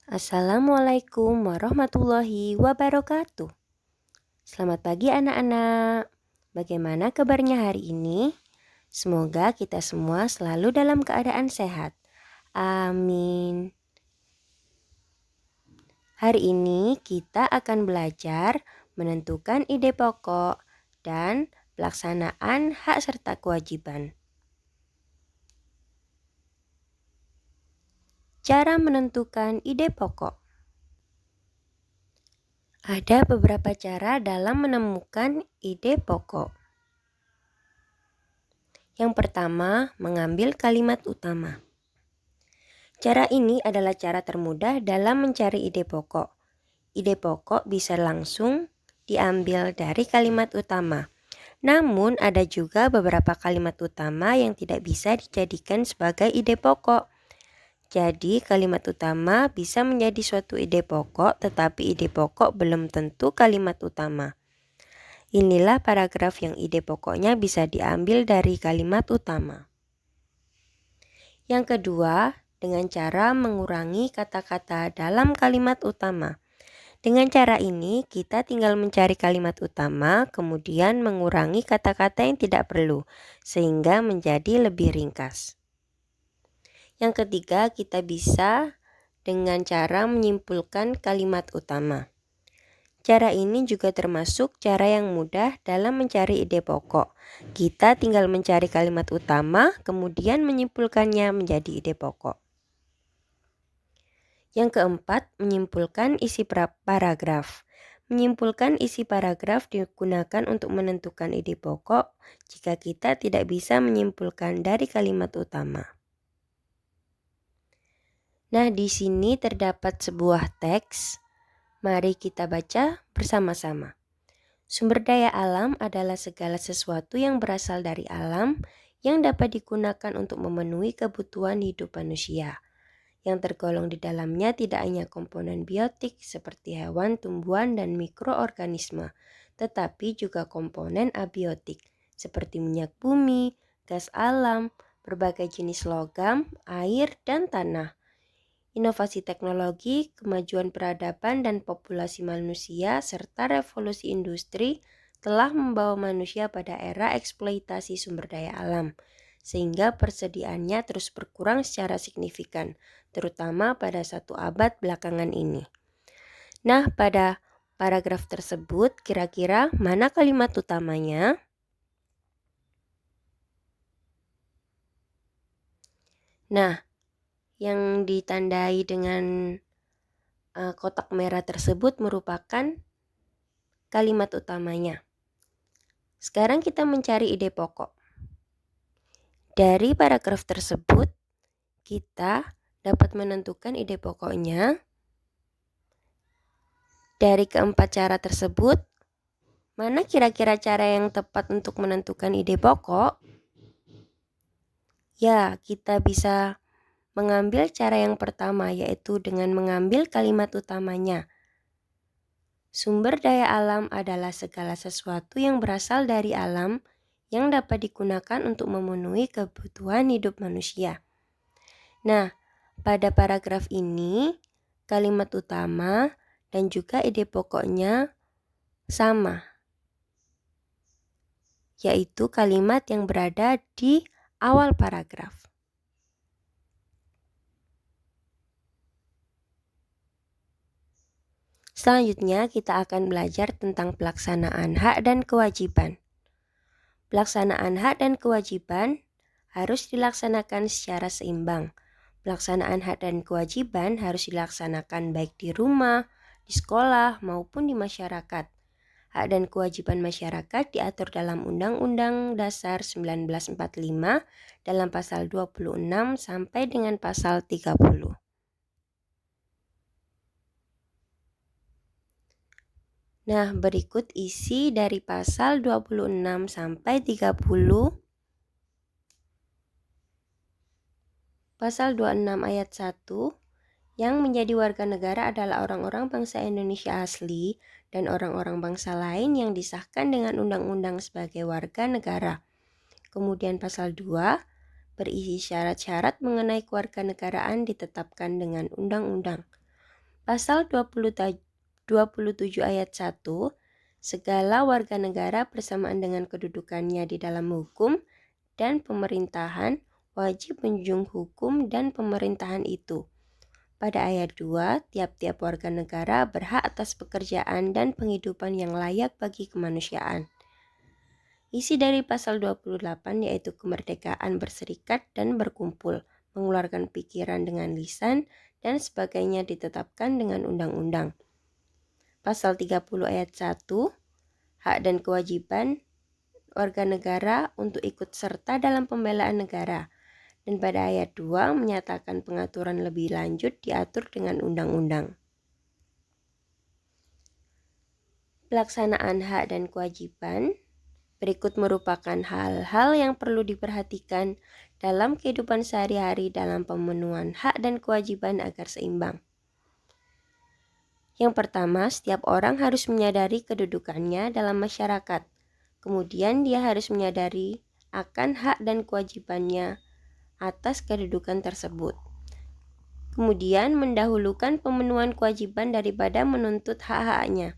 Assalamualaikum warahmatullahi wabarakatuh. Selamat pagi anak-anak. Bagaimana kabarnya hari ini? Semoga kita semua selalu dalam keadaan sehat. Amin. Hari ini kita akan belajar menentukan ide pokok dan pelaksanaan hak serta kewajiban. Cara menentukan ide pokok. Ada beberapa cara dalam menemukan ide pokok. Yang pertama, mengambil kalimat utama. Cara ini adalah cara termudah dalam mencari ide pokok. Ide pokok bisa langsung diambil dari kalimat utama. Namun ada juga beberapa kalimat utama yang tidak bisa dijadikan sebagai ide pokok. Jadi kalimat utama bisa menjadi suatu ide pokok, tetapi ide pokok belum tentu kalimat utama. Inilah paragraf yang ide pokoknya bisa diambil dari kalimat utama. Yang kedua, dengan cara mengurangi kata-kata dalam kalimat utama. Dengan cara ini, kita tinggal mencari kalimat utama, kemudian mengurangi kata-kata yang tidak perlu, sehingga menjadi lebih ringkas. Yang ketiga, kita bisa dengan cara menyimpulkan kalimat utama. Cara ini juga termasuk cara yang mudah dalam mencari ide pokok. Kita tinggal mencari kalimat utama, kemudian menyimpulkannya menjadi ide pokok. Yang keempat, menyimpulkan isi paragraf. Menyimpulkan isi paragraf digunakan untuk menentukan ide pokok jika kita tidak bisa menyimpulkan dari kalimat utama. Nah, di sini terdapat sebuah teks. Mari kita baca bersama-sama. Sumber daya alam adalah segala sesuatu yang berasal dari alam yang dapat digunakan untuk memenuhi kebutuhan hidup manusia. Yang tergolong di dalamnya tidak hanya komponen biotik seperti hewan, tumbuhan, dan mikroorganisme, tetapi juga komponen abiotik seperti minyak bumi, gas alam, berbagai jenis logam, air, dan tanah. Inovasi teknologi, kemajuan peradaban dan populasi manusia, serta revolusi industri telah membawa manusia pada era eksploitasi sumber daya alam, sehingga persediaannya terus berkurang secara signifikan, terutama pada 1 abad belakangan ini. Nah, pada paragraf tersebut kira-kira mana kalimat utamanya? Nah, yang ditandai dengan kotak merah tersebut merupakan kalimat utamanya. Sekarang kita mencari ide pokok. Dari paragraf tersebut, kita dapat menentukan ide pokoknya. Dari keempat cara tersebut, mana kira-kira cara yang tepat untuk menentukan ide pokok? Ya, kita bisa mengambil cara yang pertama, yaitu dengan mengambil kalimat utamanya. Sumber daya alam adalah segala sesuatu yang berasal dari alam yang dapat digunakan untuk memenuhi kebutuhan hidup manusia. Nah, pada paragraf ini, kalimat utama dan juga ide pokoknya sama, yaitu kalimat yang berada di awal paragraf. Selanjutnya, kita akan belajar tentang pelaksanaan hak dan kewajiban. Pelaksanaan hak dan kewajiban harus dilaksanakan secara seimbang. Pelaksanaan hak dan kewajiban harus dilaksanakan baik di rumah, di sekolah, maupun di masyarakat. Hak dan kewajiban masyarakat diatur dalam Undang-Undang Dasar 1945 dalam pasal 26 sampai dengan pasal 30. Nah, berikut isi dari pasal 26 sampai 30. Pasal 26 ayat 1, yang menjadi warga negara adalah orang-orang bangsa Indonesia asli dan orang-orang bangsa lain yang disahkan dengan undang-undang sebagai warga negara. Kemudian pasal 2 berisi syarat-syarat mengenai kewarganegaraan ditetapkan dengan undang-undang. Pasal 27 ayat 1, segala warga negara bersamaan dengan kedudukannya di dalam hukum dan pemerintahan wajib menjunjung hukum dan pemerintahan itu. Pada ayat 2, tiap-tiap warga negara berhak atas pekerjaan dan penghidupan yang layak bagi kemanusiaan. Isi dari pasal 28 yaitu kemerdekaan berserikat dan berkumpul, mengeluarkan pikiran dengan lisan, dan sebagainya ditetapkan dengan undang-undang. Pasal 30 ayat 1, hak dan kewajiban warga negara untuk ikut serta dalam pembelaan negara. Dan pada ayat 2 menyatakan pengaturan lebih lanjut diatur dengan undang-undang. Pelaksanaan hak dan kewajiban berikut merupakan hal-hal yang perlu diperhatikan dalam kehidupan sehari-hari dalam pemenuhan hak dan kewajiban agar seimbang. Yang pertama, setiap orang harus menyadari kedudukannya dalam masyarakat. Kemudian dia harus menyadari akan hak dan kewajibannya atas kedudukan tersebut. Kemudian mendahulukan pemenuhan kewajiban daripada menuntut hak-haknya.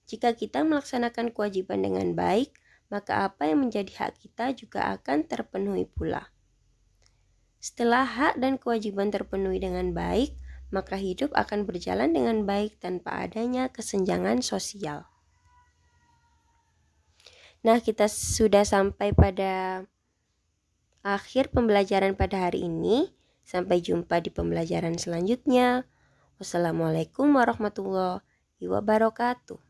Jika kita melaksanakan kewajiban dengan baik, maka apa yang menjadi hak kita juga akan terpenuhi pula. Setelah hak dan kewajiban terpenuhi dengan baik, maka hidup akan berjalan dengan baik tanpa adanya kesenjangan sosial. Nah, kita sudah sampai pada akhir pembelajaran pada hari ini. Sampai jumpa di pembelajaran selanjutnya. Wassalamualaikum warahmatullahi wabarakatuh.